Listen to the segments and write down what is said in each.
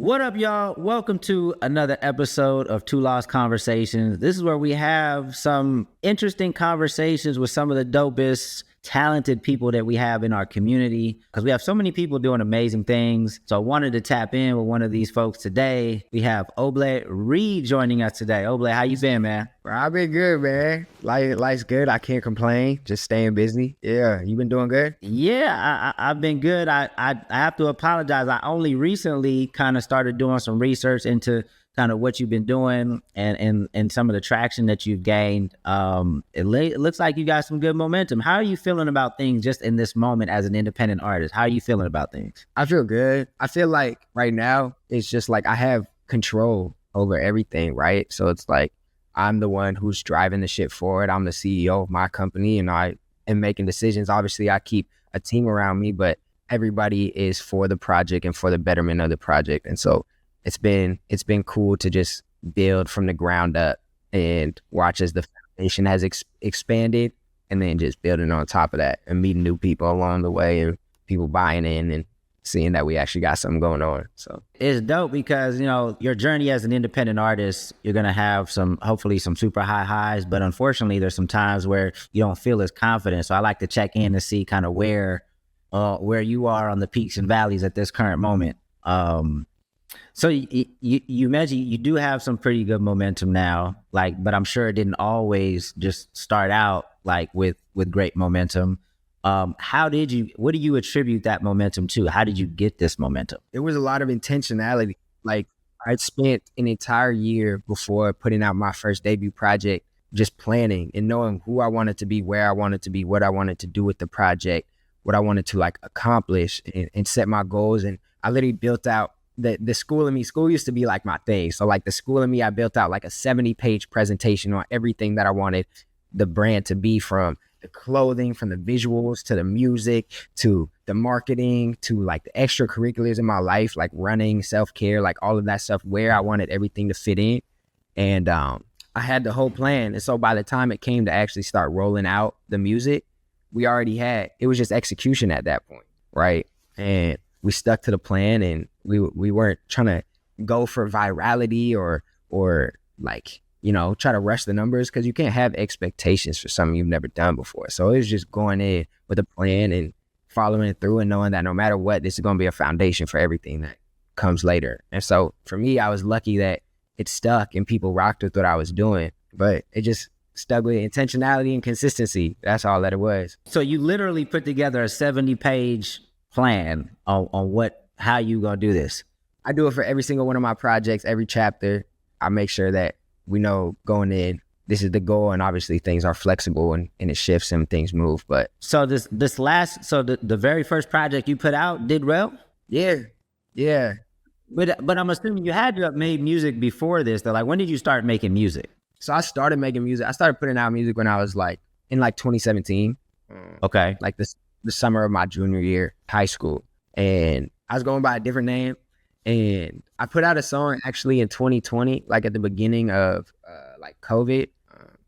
What up, y'all? Welcome to another episode of Two Lost Conversations. This is where we have some interesting conversations with some of the dopest, talented people that we have in our community, because we have so many people doing amazing things. So I wanted to tap in with one of these folks today. We have Oblé Reed joining us today. Oblé, how you been, man? Bro, I've been good, man. Life's good. I can't complain. Just staying busy. Yeah, you been doing good? Yeah, I've been good. I have to apologize. I only recently kind of started doing some research into kind of what you've been doing and some of the traction that you've gained. It looks like you got some good momentum. How are you feeling about things just in this moment as an independent artist? How are you feeling about things? I feel good. I feel like right now it's just like I have control over everything, right? So it's like I'm the one who's driving the shit forward. I'm the CEO of my company and I am making decisions. Obviously, I keep a team around me, but everybody is for the project and for the betterment of the project. And so it's been cool to just build from the ground up and watch as the foundation has expanded, and then just building on top of that and meeting new people along the way and people buying in and seeing that we actually got something going on. So it's dope because, you know, your journey as an independent artist, you're going to have hopefully some super high highs, but unfortunately there's some times where you don't feel as confident. So I like to check in to see kind of where you are on the peaks and valleys at this current moment. So you mentioned you do have some pretty good momentum now, but I'm sure it didn't always just start out like with great momentum. What do you attribute that momentum to? How did you get this momentum? It was a lot of intentionality. Like I'd spent an entire year before putting out my first debut project, just planning and knowing who I wanted to be, where I wanted to be, what I wanted to do with the project, what I wanted to like accomplish and set my goals. And I literally built out the school in me. School used to be like my thing. So like the school in me, I built out like a 70-page presentation on everything that I wanted the brand to be, from the clothing, from the visuals, to the music, to the marketing, to like the extracurriculars in my life, like running, self-care, like all of that stuff, where I wanted everything to fit in. And I had the whole plan. And so by the time it came to actually start rolling out the music, it was just execution at that point, right? And we stuck to the plan, and we weren't trying to go for virality or like, you know, try to rush the numbers, because you can't have expectations for something you've never done before. So it was just going in with a plan and following it through and knowing that no matter what, this is going to be a foundation for everything that comes later. And so for me, I was lucky that it stuck and people rocked with what I was doing, but it just stuck with intentionality and consistency. That's all that it was. So you literally put together a 70-page plan on how you gonna do this. I do it for every single one of my projects, every chapter. I make sure that we know going in, this is the goal, and obviously things are flexible and it shifts and things move. But so the very first project you put out did well? Yeah. But I'm assuming you had to have made music before this though. Like, when did you start making music? So I started making music. I started putting out music when I was like in 2017. Okay. Like the summer of my junior year, high school. And I was going by a different name. And I put out a song actually in 2020, like at the beginning of like COVID,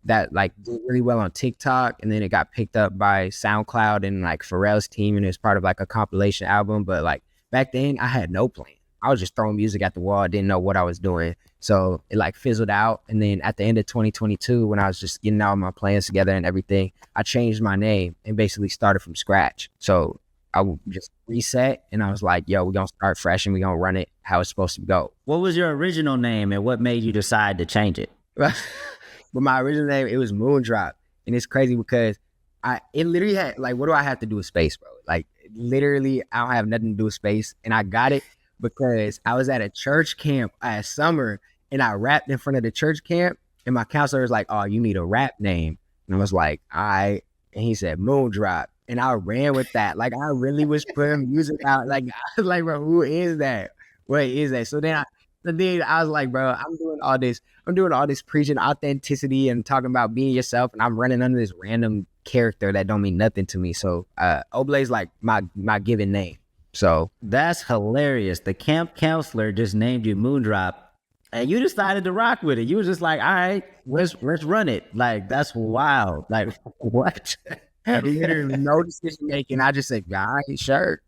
that like did really well on TikTok. And then it got picked up by SoundCloud and like Pharrell's team, and it was part of like a compilation album. But like back then I had no plan. I was just throwing music at the wall. I didn't know what I was doing. So it like fizzled out. And then at the end of 2022, when I was just getting all my plans together and everything, I changed my name and basically started from scratch. So I just reset and I was like, yo, we're going to start fresh and we're going to run it how it's supposed to go. What was your original name and what made you decide to change it? But my original name, it was Moondrop. And it's crazy because it literally had, like, what do I have to do with space, bro? Like, literally, I don't have nothing to do with space. And I got it because I was at a church camp last summer and I rapped in front of the church camp, and my counselor was like, oh, you need a rap name. And I was like, all right. And he said, Moondrop. And I ran with that. Like, I really was putting music out. Like, I was like, bro, who is that? What is that? So then I was like, bro, I'm doing all this preaching authenticity and talking about being yourself, and I'm running under this random character that don't mean nothing to me. So Oblé's like my given name. So that's hilarious. The camp counselor just named you Moondrop, and you decided to rock with it. You was just like, all right, let's run it. Like, that's wild. Like, what? Literally no decision making. I just said, all right, sure.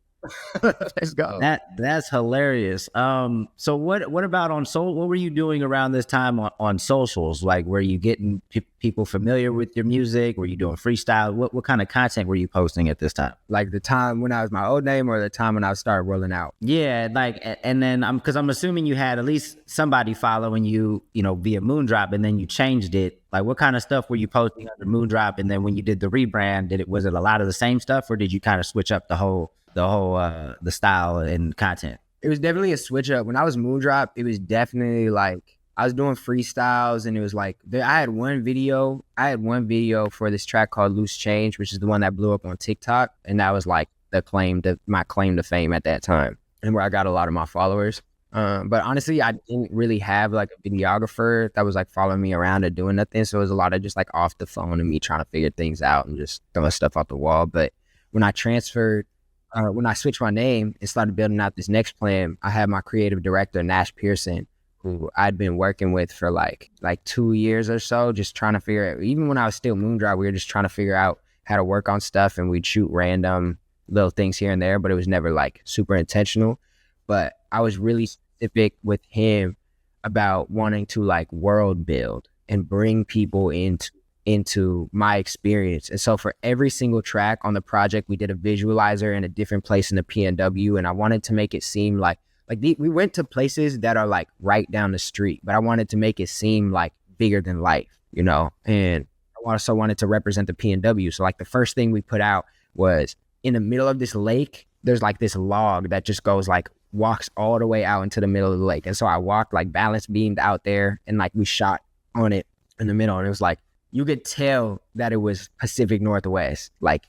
Let's go. That's hilarious. So what about on what were you doing around this time on socials? Like, were you getting people familiar with your music? Were you doing freestyle? What kind of content were you posting at this time? Like the time when I was my old name or the time when I started rolling out? Yeah, like, and then because I'm assuming you had at least somebody following you, via Moondrop, and then you changed it. Like, what kind of stuff were you posting under Moondrop? And then when you did the rebrand, was it a lot of the same stuff, or did you kind of switch up the style and content? It was definitely a switch up. When I was Moondrop, it was definitely like I was doing freestyles, and it was like I had one video for this track called Loose Change, which is the one that blew up on TikTok, and that was like my claim to fame at that time, and where I got a lot of my followers. But honestly, I didn't really have like a videographer that was like following me around or doing nothing. So it was a lot of just like off the phone and me trying to figure things out and just throwing stuff out the wall. But when I switched my name and started building out this next plan, I had my creative director, Nash Pearson, who I'd been working with for like 2 years or so, just trying to figure out, even when I was still Moondrop, we were just trying to figure out how to work on stuff, and we'd shoot random little things here and there, but it was never like super intentional. But I was really specific with him about wanting to like world build and bring people into my experience. And so for every single track on the project, we did a visualizer in a different place in the PNW, and I wanted to make it seem like we went to places that are like right down the street, but I wanted to make it seem like bigger than life, and I also wanted to represent the PNW. So like the first thing we put out was in the middle of this lake, there's like this log that just walks all the way out into the middle of the lake. And so I walked like balance beamed out there, and like we shot on it in the middle, and it was like, you could tell that it was Pacific Northwest, like,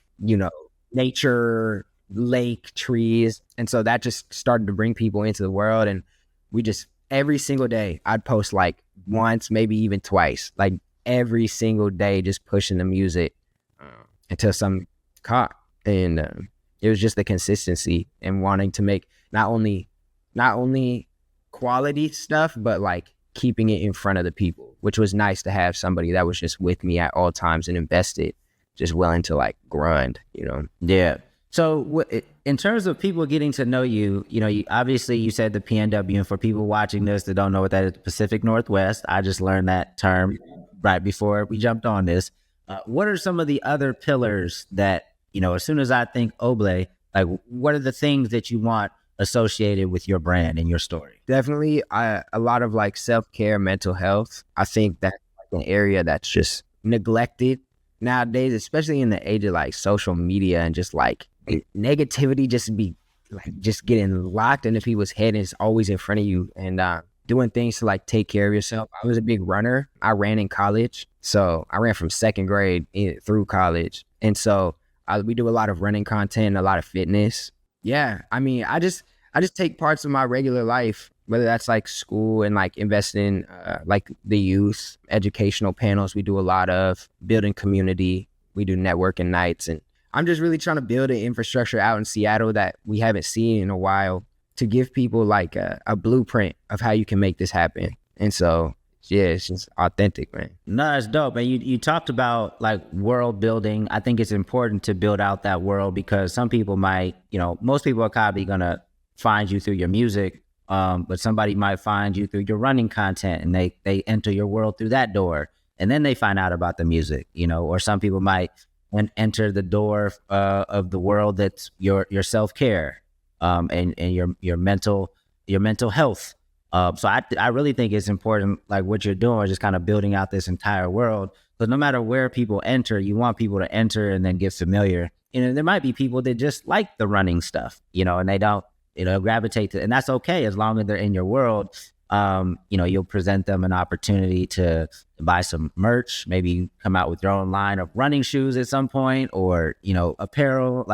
nature, lake, trees. And so that just started to bring people into the world. And we just, every single day, I'd post like once, maybe even twice, like every single day, just pushing the music until some caught. And it was just the consistency and wanting to make not only quality stuff, but like keeping it in front of the people, which was nice to have somebody that was just with me at all times and invested, just willing to like grind, Yeah. So in terms of people getting to know you, obviously you said the PNW, and for people watching this that don't know what that is, Pacific Northwest, I just learned that term right before we jumped on this. What are some of the other pillars that, as soon as I think Oblé, like what are the things that you want associated with your brand and your story? Definitely a lot of like self-care, mental health. I think that's like an area that's just neglected nowadays, especially in the age of like social media and just like negativity just getting locked into people's head, and it's always in front of you, and doing things to like take care of yourself. I was a big runner. I ran in college. So I ran from second grade through college. And so we do a lot of running content, a lot of fitness. Yeah, I mean, I just take parts of my regular life, whether that's like school and like investing in like the youth educational panels we do a lot of, building community. We do networking nights, and I'm just really trying to build an infrastructure out in Seattle that we haven't seen in a while to give people like a blueprint of how you can make this happen. And so, yeah, it's just authentic, man. No, that's dope. And you talked about like world building. I think it's important to build out that world because some people might, most people are probably going to find you through your music, but somebody might find you through your running content, and they enter your world through that door, and then they find out about the music, or some people might enter the door of the world that's your self-care and your mental health. So I really think it's important, like what you're doing, just kind of building out this entire world. Because no matter where people enter, you want people to enter and then get familiar. There might be people that just like the running stuff, and they don't, gravitate to, and that's okay as long as they're in your world. You'll present them an opportunity to buy some merch, maybe come out with your own line of running shoes at some point, or, apparel,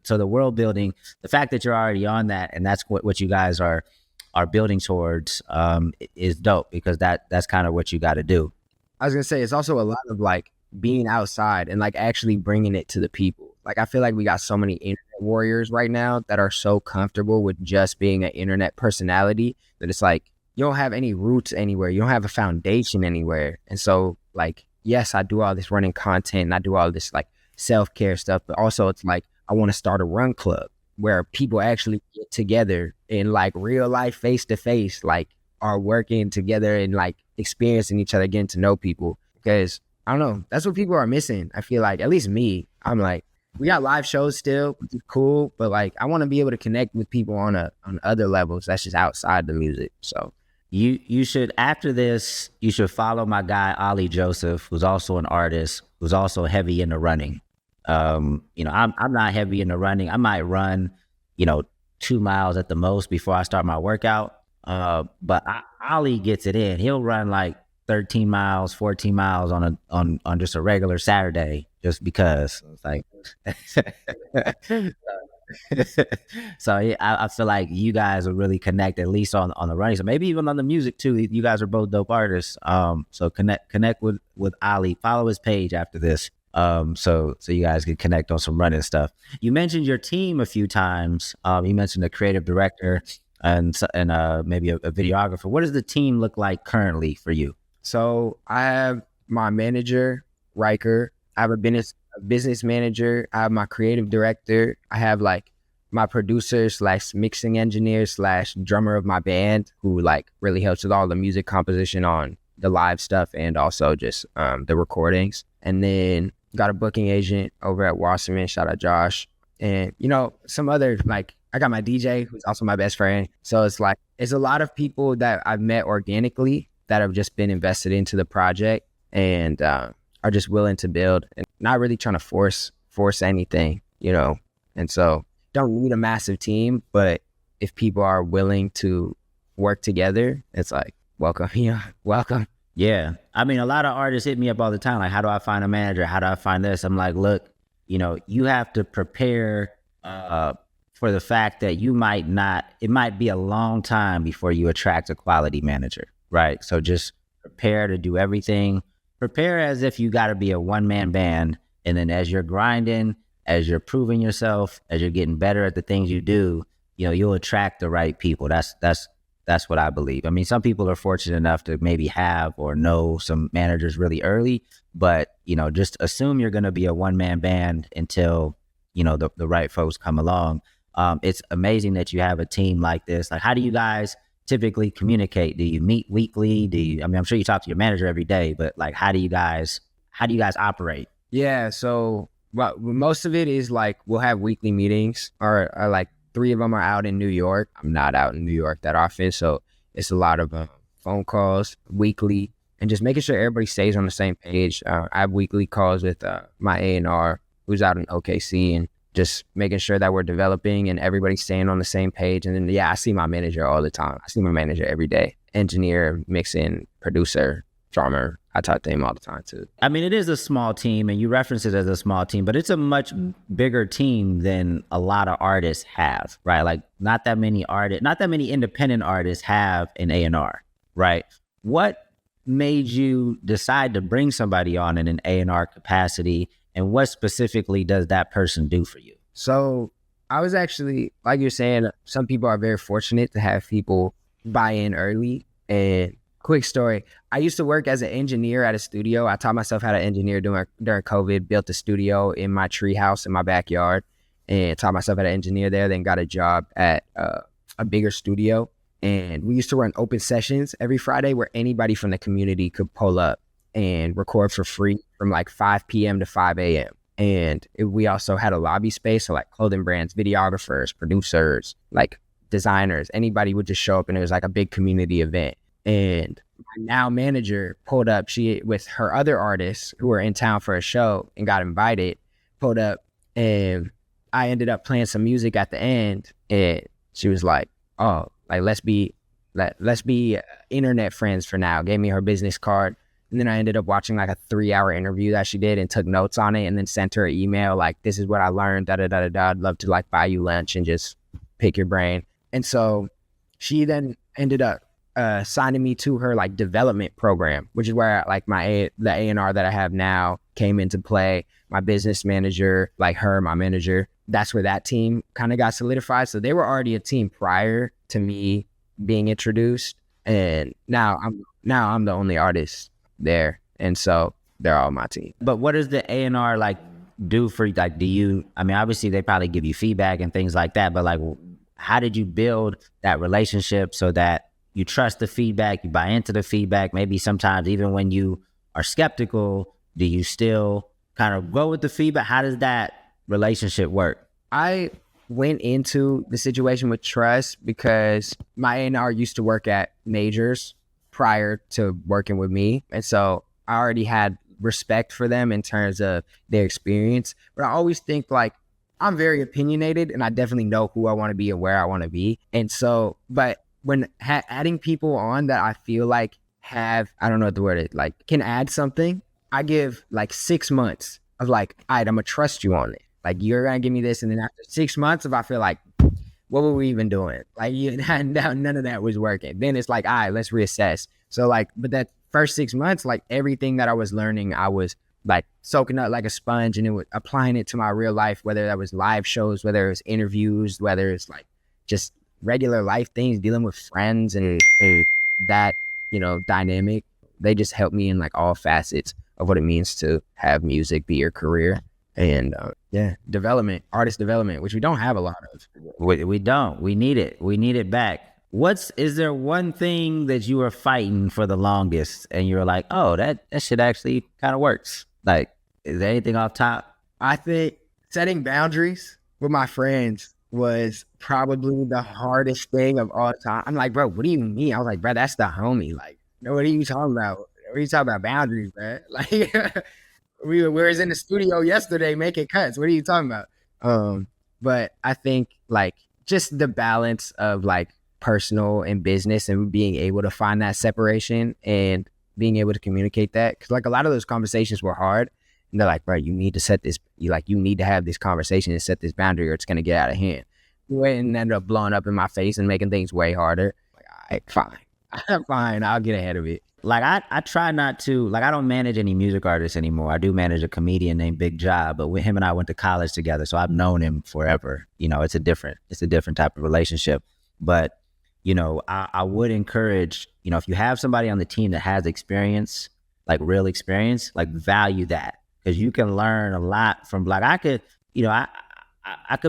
so the world building, the fact that you're already on that, and that's what you guys are building towards, is dope, because that's kind of what you got to do. I was going to say, it's also a lot of like being outside and like actually bringing it to the people. Like, I feel like we got so many internet warriors right now that are so comfortable with just being an internet personality that it's like, you don't have any roots anywhere. You don't have a foundation anywhere. And so like, yes, I do all this running content and I do all this like self-care stuff, but also it's like, I want to start a run club. where people actually get together in like real life, face to face, like are working together and like experiencing each other, getting to know people. Because I don't know, that's what people are missing. I feel like, at least me, I'm like, we got live shows still, which is cool, but like I want to be able to connect with people on other levels that's just outside the music. So You should, after this, you should follow my guy Ollie Joseph, who's also an artist, who's also heavy into running. I'm not heavy into running. I might run, 2 miles at the most before I start my workout. But Ollie gets it in. He'll run like 13 miles, 14 miles on just a regular Saturday, just because. It's like so yeah, I feel like you guys are really connect, at least on the running, so maybe even on the music too. You guys are both dope artists. So connect with Ali, follow his page after this. So you guys can connect on some running stuff. You mentioned your team a few times. You mentioned a creative director and maybe a videographer. What does the team look like currently for you? So I have my manager, Riker. I have a business manager. I have my creative director. I have like my producer / mixing engineer / drummer of my band, who like really helps with all the music composition on the live stuff and also just the recordings. And then got a booking agent over at Wasserman. Shout out Josh. And some other, like, I got my DJ, who's also my best friend. So it's like, it's a lot of people that I've met organically that have just been invested into the project and are just willing to build and not really trying to force anything, And so don't need a massive team, but if people are willing to work together, it's like, welcome, welcome. Yeah. I mean, a lot of artists hit me up all the time. Like, how do I find a manager? How do I find this? I'm like, look, you have to prepare for the fact that it might be a long time before you attract a quality manager, right? So just prepare to do everything. Prepare as if you got to be a one-man band. And then as you're grinding, as you're proving yourself, as you're getting better at the things you do, you'll attract the right people. That's what I believe. I mean, some people are fortunate enough to maybe have or know some managers really early, but, just assume you're going to be a one-man band until, the right folks come along. It's amazing that you have a team like this. Like, how do you guys typically communicate? Do you meet weekly? I'm sure you talk to your manager every day, but like, how do you guys operate? Yeah. So most of it is like, we'll have weekly meetings or like 3 of them are out in New York. I'm not out in New York that often. So it's a lot of phone calls weekly and just making sure everybody stays on the same page. I have weekly calls with my A&R who's out in OKC and just making sure that we're developing and everybody's staying on the same page. And then, I see my manager all the time. I see my manager every day. Engineer, mixing, producer, drummer. I talk to him all the time too. I mean, it is a small team and you reference it as a small team, but it's a much bigger team than a lot of artists have, right? Like not that many independent artists have an A&R, right? What made you decide to bring somebody on in an A&R capacity, and what specifically does that person do for you? So I was actually, like you're saying, some people are very fortunate to have people buy in early. And quick story, I used to work as an engineer at a studio. I taught myself how to engineer during COVID, built a studio in my tree house in my backyard and taught myself how to engineer there, then got a job at a bigger studio. And we used to run open sessions every Friday where anybody from the community could pull up and record for free from like 5 p.m. to 5 a.m. And we also had a lobby space, so like clothing brands, videographers, producers, like designers, anybody would just show up and it was like a big community event. And my now manager pulled up, she with her other artists who were in town for a show and got invited, pulled up, and I ended up playing some music at the end. And she was like, oh, like let's be internet friends for now. Gave me her business card. And then I ended up watching like a 3-hour interview that she did and took notes on it and then sent her an email like, this is what I learned, da-da-da-da-da. I'd love to like buy you lunch and just pick your brain. And so she then ended up signing me to her like development program, which is where like the A&R that I have now came into play. My business manager, like her, my manager, that's where that team kind of got solidified. So they were already a team prior to me being introduced. And now I'm the only artist there. And so they're all my team. But what does the A&R like do for like, do you, I mean, obviously they probably give you feedback and things like that, but like, how did you build that relationship so that you trust the feedback, you buy into the feedback? Maybe sometimes even when you are skeptical, do you still kind of go with the feedback? How does that relationship work? I went into the situation with trust because my A&R used to work at majors prior to working with me. And so I already had respect for them in terms of their experience. But I always think like I'm very opinionated and I definitely know who I want to be and where I want to be. And so, but when adding people on that I feel like have, I don't know what the word is, like can add something, I give like 6 months of like, all right, I'm going to trust you on it. Like you're gonna give me this, and then after 6 months, if I feel like, what were we even doing? Like none of that was working. Then it's like, all right, let's reassess. So like, but that first 6 months, like everything that I was learning, I was like soaking up like a sponge, and it was applying it to my real life. Whether that was live shows, whether it's interviews, whether it's like just regular life things, dealing with friends, and that dynamic. They just helped me in like all facets of what it means to have music be your career. And development, artist development, which we don't have a lot of. We don't. We need it. We need it back. Is there one thing that you were fighting for the longest and you were like, oh, that shit actually kind of works? Like, is there anything off top? I think setting boundaries with my friends was probably the hardest thing of all time. I'm like, bro, what do you mean? I was like, bro, that's the homie. Like, no, what are you talking about? What are you talking about boundaries, man? Like, we was in the studio yesterday making cuts. What are you talking about? But I think like just the balance of like personal and business and being able to find that separation and being able to communicate that. Cause like a lot of those conversations were hard. And they're like, bro, you need to set this, you need to have this conversation and set this boundary or it's going to get out of hand. And ended up blowing up in my face and making things way harder. Like, all right, fine. Fine. I'll get ahead of it. Like I try not to, like I don't manage any music artists anymore. I do manage a comedian named Big Job, but with him and I went to college together. So I've known him forever. It's a different type of relationship. But, I would encourage, if you have somebody on the team that has experience, like real experience, like value that. Because you can learn a lot from like I could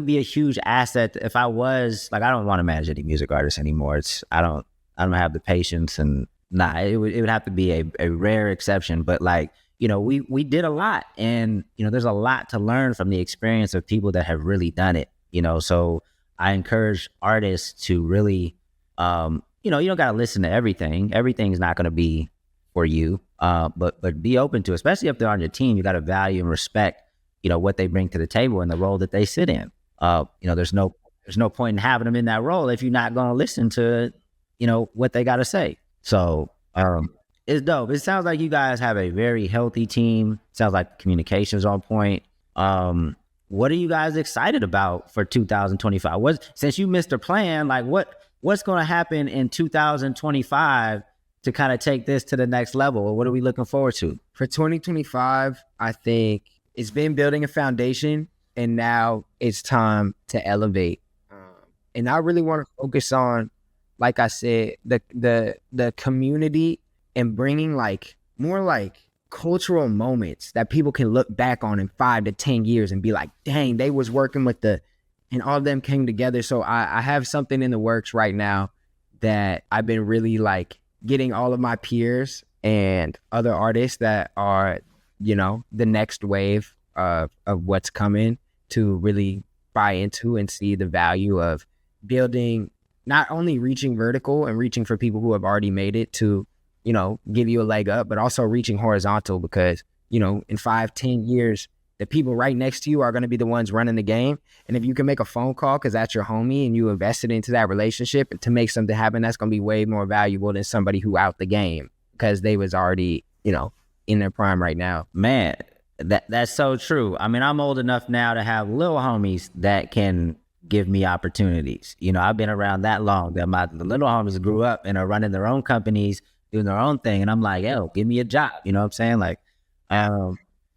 be a huge asset if I was like I don't want to manage any music artists anymore. I don't have the patience and it would have to be a rare exception. But like we did a lot, and there's a lot to learn from the experience of people that have really done it. So I encourage artists to really you don't got to listen to everything. Everything's not going to be for you. But be open to, especially if they're on your team, you got to value and respect, what they bring to the table and the role that they sit in. There's no point in having them in that role if you're not going to listen to, what they got to say. So, it's dope. It sounds like you guys have a very healthy team. Sounds like communication's on point. What are you guys excited about for 2025? Since you missed a plan, like what's going to happen in 2025 to kind of take this to the next level? What are we looking forward to? For 2025, I think it's been building a foundation, and now it's time to elevate. And I really want to focus on, like I said, the community and bringing like more like cultural moments that people can look back on in 5 to 10 years and be like, dang, they was working with and all of them came together. So I have something in the works right now that I've been really like getting all of my peers and other artists that are, the next wave of what's coming to really buy into and see the value of building, not only reaching vertical and reaching for people who have already made it to, give you a leg up, but also reaching horizontal because, in 5-10 years, the people right next to you are going to be the ones running the game. And if you can make a phone call because that's your homie and you invested into that relationship and to make something happen, that's going to be way more valuable than somebody who out the game because they was already, in their prime right now. Man, that's so true. I mean, I'm old enough now to have little homies that can give me opportunities. I've been around that long that the little homies grew up and are running their own companies, doing their own thing. And I'm like, yo, give me a job. You know what I'm saying? Like,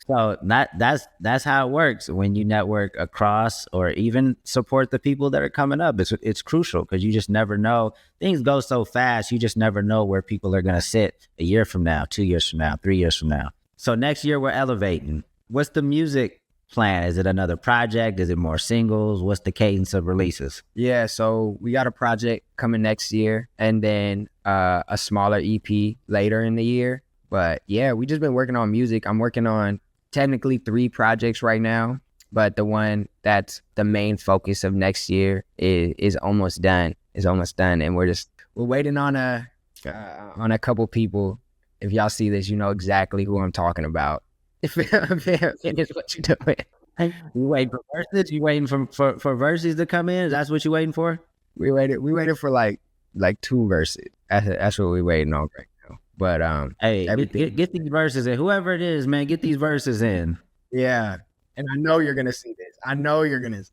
so that's how it works when you network across or even support the people that are coming up. It's crucial because you just never know. Things go so fast. You just never know where people are going to sit a year from now, 2 years from now, 3 years from now. So next year we're elevating. What's the music plan? Is it another project? Is it more singles? What's the cadence of releases? Yeah, so we got a project coming next year, and then a smaller EP later in the year. But yeah, we just been working on music. I'm working on technically 3 projects right now, but the one that's the main focus of next year is almost done. Is almost done, and we're waiting on a couple people. If y'all see this, you know exactly who I'm talking about. If it's what you're doing. You waiting for verses? You waiting for verses to come in? That's what you waiting for? We waited for like 2 verses. That's what we waiting on right now. But hey, get these verses in. Whoever it is, man, get these verses in. Yeah, and I know you're gonna see this. I know you're gonna.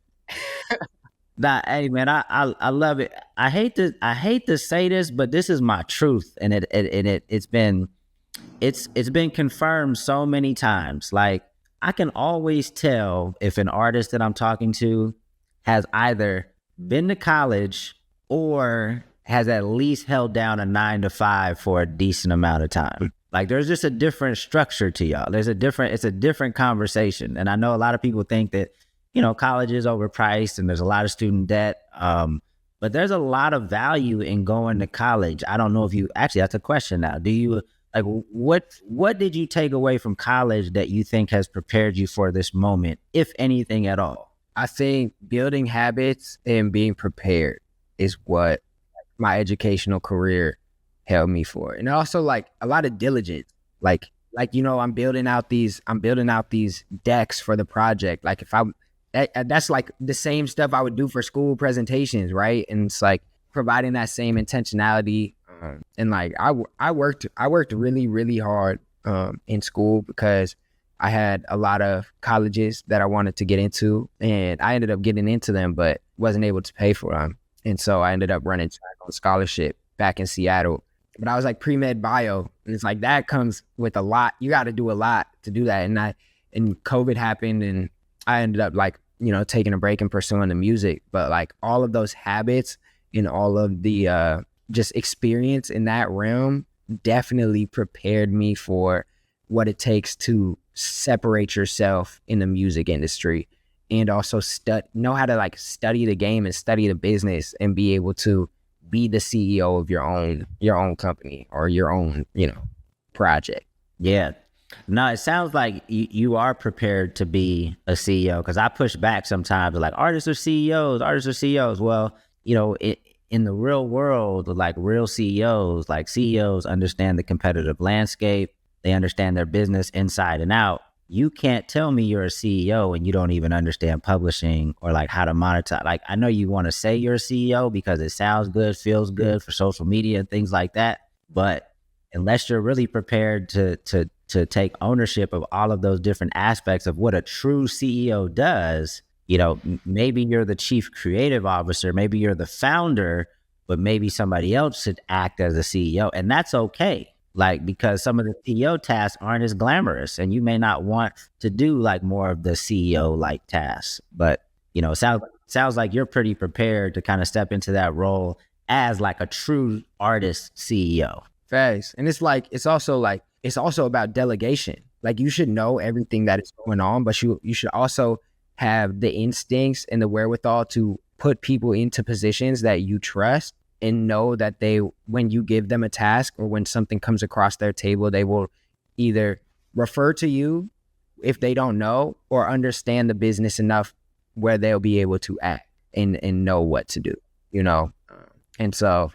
Nah, hey man, I love it. I hate to say this, but this is my truth, and it's been confirmed so many times. Like, I can always tell if an artist that I'm talking to has either been to college or has at least held down a 9 to 5 for a decent amount of time. Like, there's just a different structure to y'all. It's a different conversation. And I know a lot of people think that, you know, college is overpriced and there's a lot of student debt. But there's a lot of value in going to college. I don't know if you actually, that's a question now. Do you like, what did you take away from college that you think has prepared you for this moment, if anything at all? I think building habits and being prepared is what my educational career held me for. And also like a lot of diligence. Like, you know, I'm building out these decks for the project. Like that's like the same stuff I would do for school presentations, right? And it's like providing that same intentionality. And like I worked really, really hard in school because I had a lot of colleges that I wanted to get into, and I ended up getting into them, but wasn't able to pay for them. And so I ended up running track on scholarship back in Seattle. But I was like pre-med bio, and it's like that comes with a lot. You got to do a lot to do that. And COVID happened, and I ended up like, you know, taking a break and pursuing the music. But like all of those habits and all of the just experience in that realm definitely prepared me for what it takes to separate yourself in the music industry, and also know how to like study the game and study the business and be able to be the CEO of your own company or your own, you know, project. Yeah. No, it sounds like you are prepared to be a CEO, because I push back sometimes like artists are CEOs. Well, you know, in the real world, like real CEOs understand the competitive landscape. They understand their business inside and out. You can't tell me you're a CEO and you don't even understand publishing or like how to monetize. Like, I know you want to say you're a CEO because it sounds good, feels good for social media and things like that. But unless you're really prepared to take ownership of all of those different aspects of what a true CEO does, you know, maybe you're the chief creative officer, maybe you're the founder, but maybe somebody else should act as a CEO. And that's okay. Like, because some of the CEO tasks aren't as glamorous, and you may not want to do like more of the CEO like tasks. But, you know, sounds like you're pretty prepared to kind of step into that role as like a true artist CEO. Facts. And it's also about delegation. Like, you should know everything that is going on, but you should also have the instincts and the wherewithal to put people into positions that you trust, and know that when you give them a task or when something comes across their table, they will either refer to you if they don't know, or understand the business enough where they'll be able to act and know what to do, you know? And so,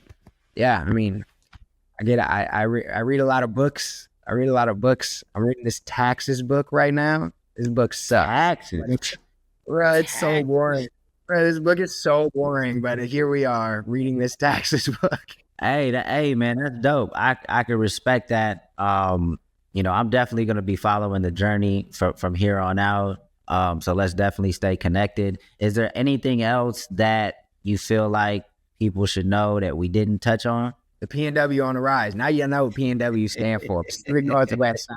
yeah, I mean, I read a lot of books. I'm reading this taxes book right now. This book sucks. Taxes. Bro, it's so boring. Bro, this book is so boring, but here we are reading this taxes book. Hey, man, that's dope. I can respect that. You know, I'm definitely going to be following the journey from here on out. So let's definitely stay connected. Is there anything else that you feel like people should know that we didn't touch on? The PNW on the rise. Now you know what PNW stand for. Pacific Northwest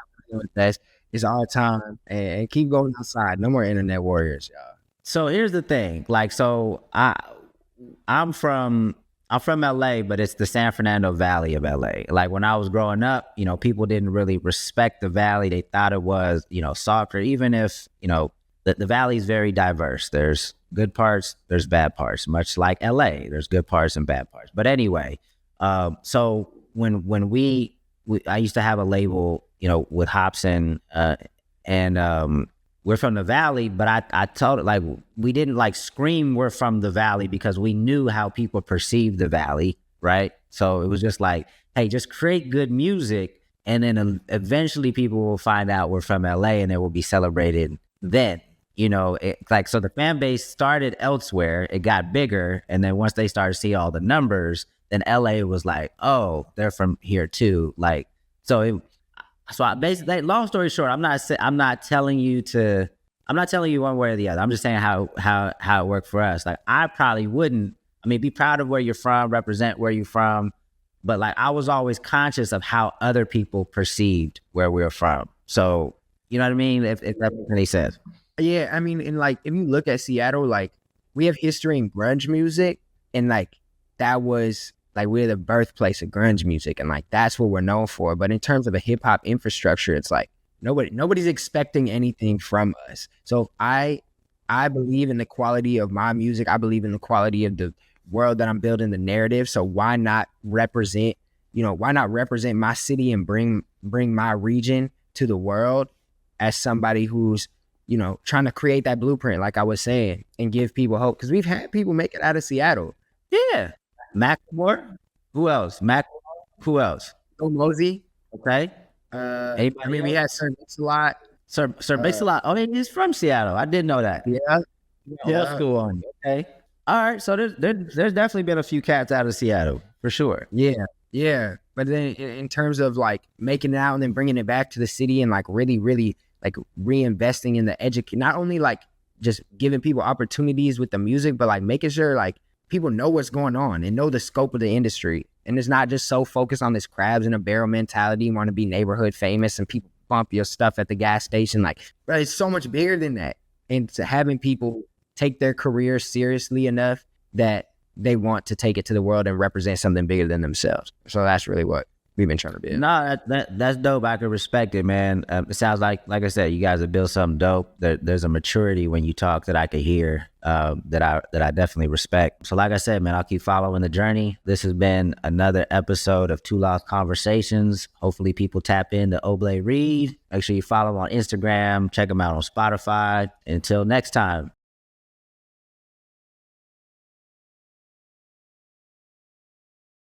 it's our time, and keep going outside. No more internet warriors, y'all. So here's the thing. Like, so I'm from LA, but it's the San Fernando Valley of LA. Like, when I was growing up, you know, people didn't really respect the Valley. They thought it was, you know, softer. Even if, you know, the valley is very diverse. There's good parts, there's bad parts, much like LA. There's good parts and bad parts. But anyway, so when I used to have a label, with Hobson, and we're from the valley, but I told it, like, we didn't like scream we're from the valley because we knew how people perceive the valley, right? So it was just like, hey, just create good music, and then eventually people will find out we're from LA, and it will be celebrated then. So the fan base started elsewhere, it got bigger, and then once they started to see all the numbers, then LA was like, oh, they're from here too. Like, so I basically, long story short, I'm not telling you one way or the other. I'm just saying how it worked for us. Like, I probably wouldn't. I mean, be proud of where you're from, represent where you're from, but like, I was always conscious of how other people perceived where we were from. So, you know what I mean? If that makes any sense. Yeah, I mean, and like, if you look at Seattle, like, we have history in grunge music, and like, that was like, we're the birthplace of grunge music, and like, that's what we're known for. But in terms of a hip hop infrastructure, it's like nobody's expecting anything from us. So I believe in the quality of my music. I believe in the quality of the world that I'm building, the narrative. So why not represent my city and bring my region to the world as somebody who's trying to create that blueprint, like I was saying, and give people hope. Because we've had people make it out of Seattle. Yeah. Macklemore? Who else? Who else? Bill Mosey. Okay. We had Sir Mix-a-Lot. Sir Mix-a-Lot. Oh, he's from Seattle. I didn't know that. Yeah. Old school on you. Okay. All right. So there's definitely been a few cats out of Seattle for sure. Yeah. But then in terms of like making it out and then bringing it back to the city and like really, really like reinvesting in the education, not only like just giving people opportunities with the music, but like making sure like people know what's going on and know the scope of the industry. And it's not just so focused on this crabs in a barrel mentality. You want to be neighborhood famous and people bump your stuff at the gas station. Like, bro, it's so much bigger than that. And to having people take their career seriously enough that they want to take it to the world and represent something bigger than themselves. So that's really what we've been trying to build. No, that's dope. I can respect it, man. It sounds like I said, you guys have built something dope. There's a maturity when you talk that I could hear, that I definitely respect. So like I said, man, I'll keep following the journey. This has been another episode of Two Lost Conversations. Hopefully people tap into Oblé Reed. Make sure you follow him on Instagram. Check him out on Spotify. Until next time.